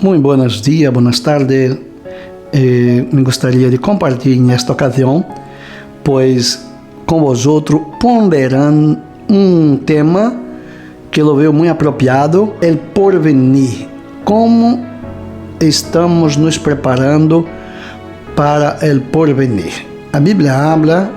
Muy buenos días, buenas tardes. Me gostaria de compartilhar nesta ocasião, pois com vosotros ponderando tema que eu vejo muito apropriado, o porvenir. Como estamos nos preparando para o porvenir? A Bíblia habla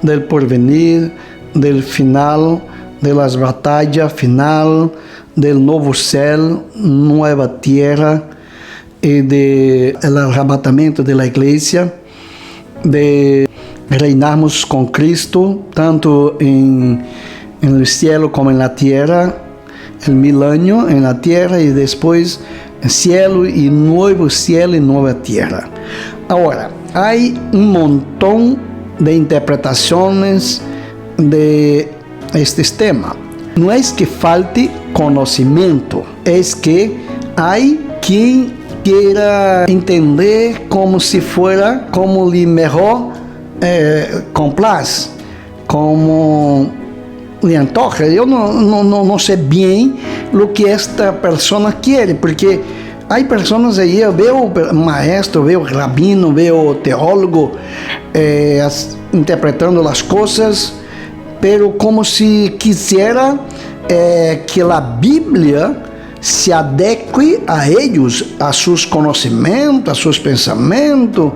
del porvenir, del final, de las batallas final, del novo céu, nova terra, e del arrebatamento da igreja, de reinarmos com Cristo, tanto no céu como na terra, o milênio na terra e depois céu e novo céu e nova terra. Agora, há montão de interpretações de este tema. Não é que falte conhecimento, é que há quem queira entender como se fuera, como lhe melhor complaz, como lhe antoja. Eu não sei bem o que esta pessoa quer, porque há pessoas aí, eu vejo maestro, vejo rabino, vejo teólogo interpretando as coisas, pero como se quisiera que a Bíblia se adeque a eles, a seus conhecimentos, a seus pensamentos.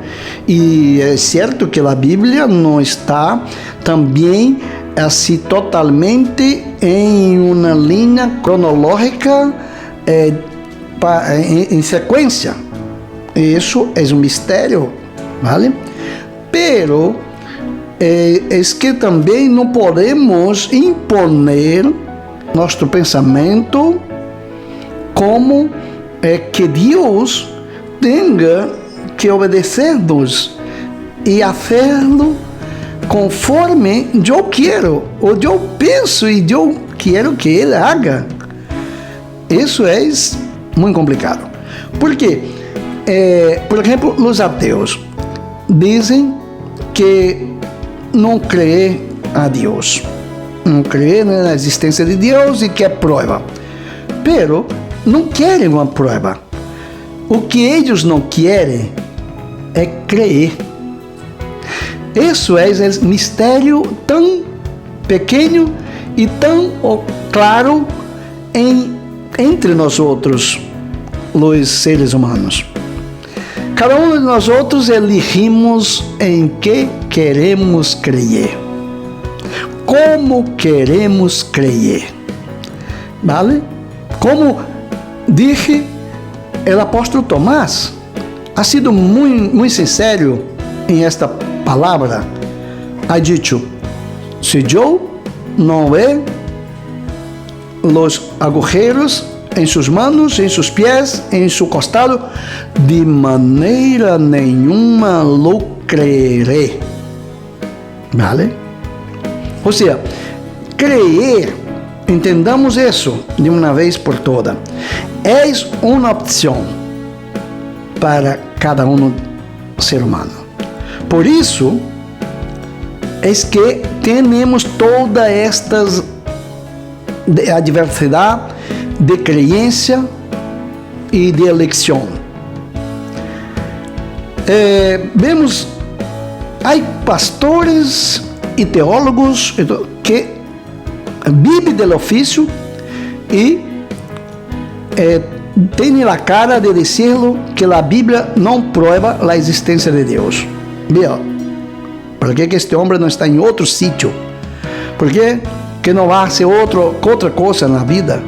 E é certo que a Bíblia não está também assim totalmente em uma linha cronológica em sequência. Isso é um mistério, ¿vale? Pero é que também não podemos imponer nosso pensamento como que Deus tenha que obedecer-nos e fazê-lo conforme eu quero, ou eu penso e eu quero que Ele haga. Isso é muito complicado. Porque, por exemplo, os ateus dizem que não creem a Deus, não creem na existência de Deus e quer prova. Pero não querem uma prova. O que eles não querem é crer. Isso é um mistério tão pequeno e tão claro entre nós outros, os seres humanos. Cada um de nós outros elegimos em que queremos crer. Como queremos crer. ¿Vale? Como dije o apóstolo Tomás, ha sido muito sincero em esta palavra. Ha dicho: se eu não ver os agujeros em suas mãos, em seus pés, em seu costado, de maneira nenhuma lo creeré. ¿Vale? Ou seja, creer, entendamos isso de uma vez por todas, é uma opção para cada ser humano. Por isso é que temos toda esta diversidade de crença e de eleição. Vemos, há pastores e teólogos que vivem do ofício e têm a cara de dizer que a Bíblia não prova a existência de Deus. Veja, por que este homem não está em outro sítio? Por que não vai ser outra coisa na vida?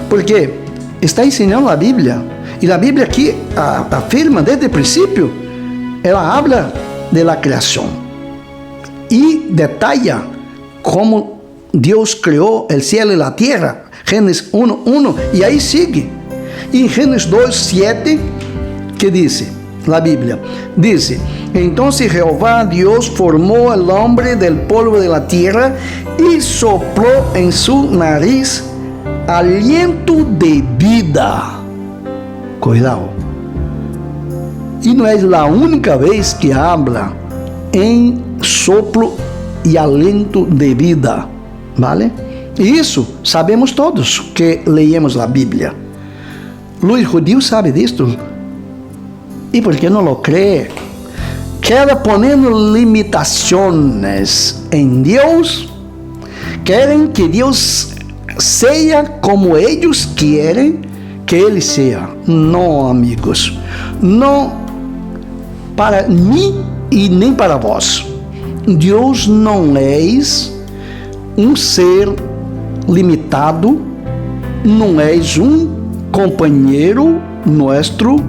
Porque está ensinando a Bíblia. E a Bíblia aqui afirma desde o princípio, ela habla de la criação e detalha como Deus criou o céu e a terra. Gênesis 1:1, e aí sigue. E em Gênesis 2:7, que diz a Bíblia? Diz: então Jehová Deus formou o homem del polvo de la tierra e soplou em su nariz aliento de vida. Cuidado. E não é a única vez que habla em soplo e aliento de vida, ¿vale? E isso sabemos todos que leemos a Bíblia. Los judíos saben disto. ¿Y por qué no lo cree? Queda poniendo limitaciones en Dios. Quieren que Dios sea como ellos quieren que Ele sea. No, amigos. No para mim e nem para vós. Deus não é um ser limitado, não é um companheiro nosso,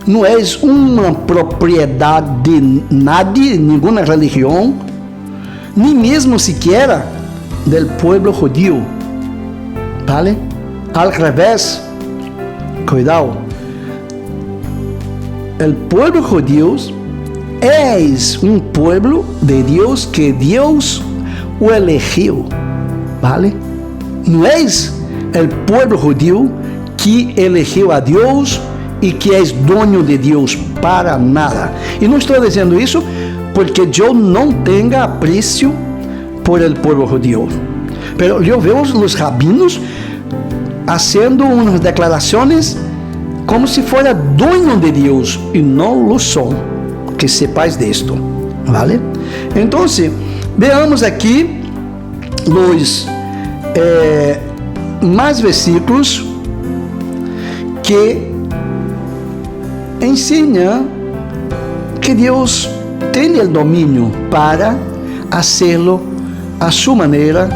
não é uma propriedade de nadie, nenhuma religião, nem mesmo sequer del pueblo judío, ¿vale? Al revés, cuidado, el pueblo judío es un pueblo de Dios que Dios o eligió, ¿vale? No es el pueblo judío que eligió a Dios y que es dueño de Dios, para nada. Y no estoy diciendo eso porque yo no tenga aprecio por el pueblo judío. Pero yo veo los rabinos haciendo unas declaraciones como si fuera dueño de Dios y no lo son. Que sepáis de esto, ¿vale? Entonces, veamos aquí los más versículos que enseñan que Dios tiene el dominio para hacerlo a su manera,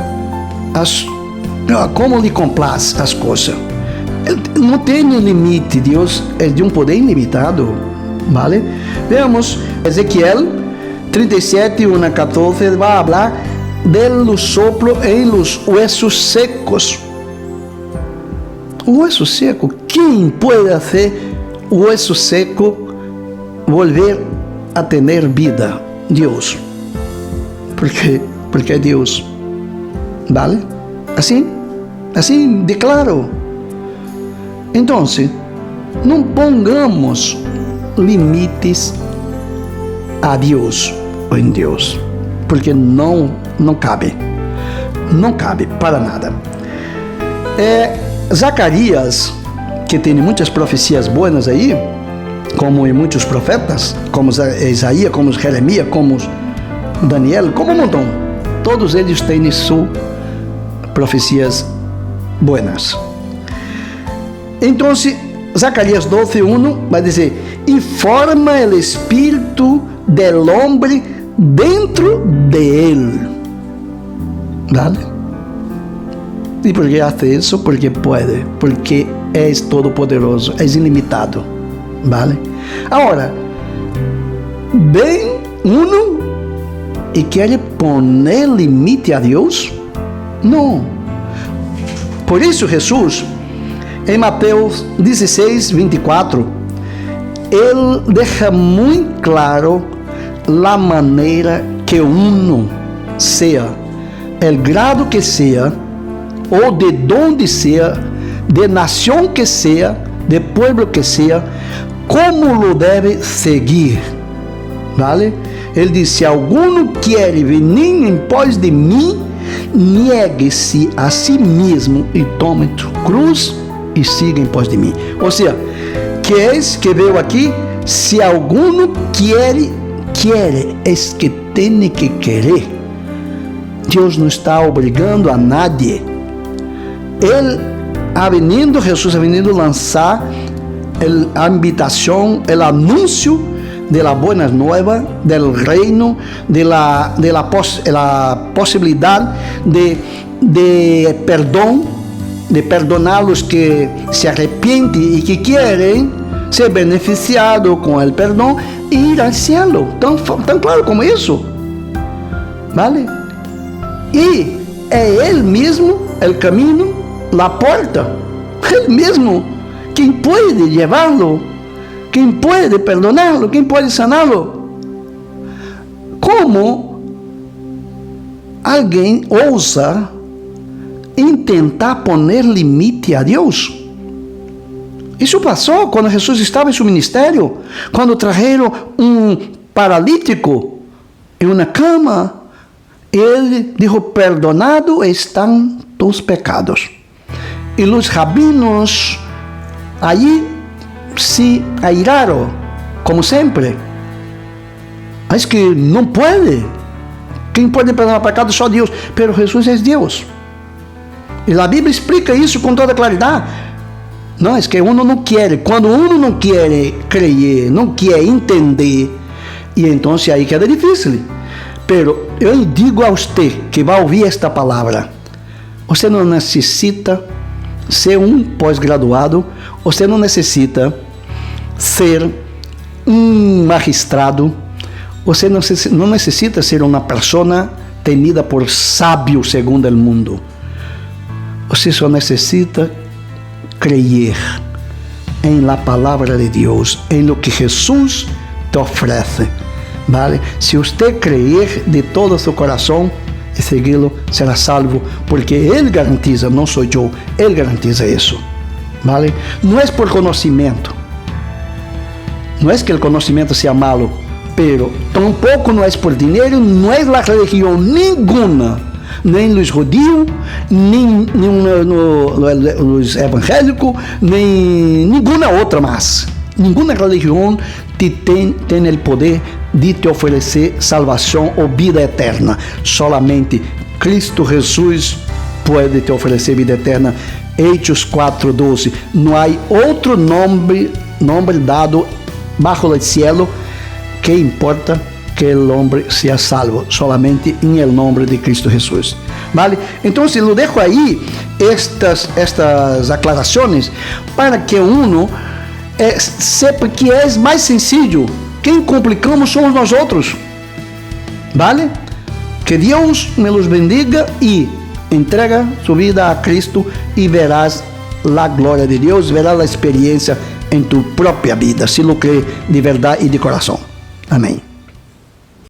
como lhe complace as coisas. Ele não tem limite. Deus é de um poder ilimitado, ¿vale? Veamos Ezequiel 37, 1 a 14, vai falar del soplo em los huesos secos. Hueso seco. ¿Quién puede hacer hueso seco volver a tener vida? Dios. Porque é Deus. ¿Vale? Assim de claro. Então, não pongamos limites a Deus ou em Deus, porque não cabe. Não cabe para nada. Zacarias, que tem muitas profecias boas aí, como em muitos profetas, como Isaías, como Jeremias, como Daniel, como um montão. Todos eles têm suas profecias buenas. Então, Zacarias 12:1 vai dizer: "E forma o espírito del hombre dentro de él". ¿Vale? ¿Y por qué hace eso? Porque puede, porque es todopoderoso, es ilimitado. ¿Vale? Ahora, ven uno y quiere poner limite a Dios. No. Por eso Jesús, en Mateus 16:24, Él deja muy claro la manera que uno sea, el grado que sea, o de donde sea, de nación que sea, de pueblo que sea, cómo lo debe seguir. ¿Vale? Él dice: si alguno quiere venir en pos de mí, niegue-se a sí mismo y tome tu cruz y siga en pos de mí. O sea, ¿qué es que veo aquí? Si alguno quiere, es que tiene que querer. Dios no está obrigando a nadie. Jesús ha venido a lanzar a invitación, el anuncio de la buena nueva, del reino, de la posibilidad de perdón, de perdonar a los que se arrepienten y que quieren ser beneficiados con el perdón e ir al cielo. Tan claro como eso. ¿Vale? Y es Él mismo el camino, la puerta. Él mismo quien puede llevarlo, quien puede perdonarlo, quien puede sanarlo. ¿Cómo alguien osa intentar poner limite a Deus? Isso passou quando Jesus estava em seu ministério, quando trajeron paralítico em uma cama. Ele dijo: perdonado estão tus pecados. E os rabinos Aí se airaram, como sempre. Mas que não pode. Quem pode perdonar pecado? Só Deus. Pero Jesus é Deus. E a Bíblia explica isso com toda claridade. Não, é que uno não quer. Quando uno não quer crer, não quer entender, e então aí queda difícil. Pero eu digo a você que vai ouvir esta palavra, você não necessita ser um pós-graduado, você não necessita ser um magistrado, você não necessita ser uma pessoa tenida por sábio segundo o mundo. Você só necessita crer em la palavra de Deus, em lo que Jesus te oferece. ¿Vale? Se você crer de todo o seu coração e segui-lo, será salvo, porque Ele garantiza, não sou eu, Ele garantiza isso. ¿Vale? Não é por conhecimento, não é que o conhecimento seja malo, pero tampouco não é por dinheiro, não é a religião nenhuma, nem os judíos, nem os evangélicos, nem nenhuma outra mais. Nenhuma religião tem o poder de te oferecer salvação ou vida eterna. Solamente Cristo Jesus pode te oferecer vida eterna. Hechos 4:12. Não há outro nome dado bajo el cielo que importa que o homem seja salvo, solamente em el nome de Cristo Jesus. ¿Vale? Então, eu deixo aí estas aclarações para que uno sepa que é mais sencillo. Quem complicamos somos nós outros. ¿Vale? Que Deus me los bendiga e entrega sua vida a Cristo e verás a glória de Deus, verás a experiência em tu própria vida, se lo crê de verdade e de coração. Amém.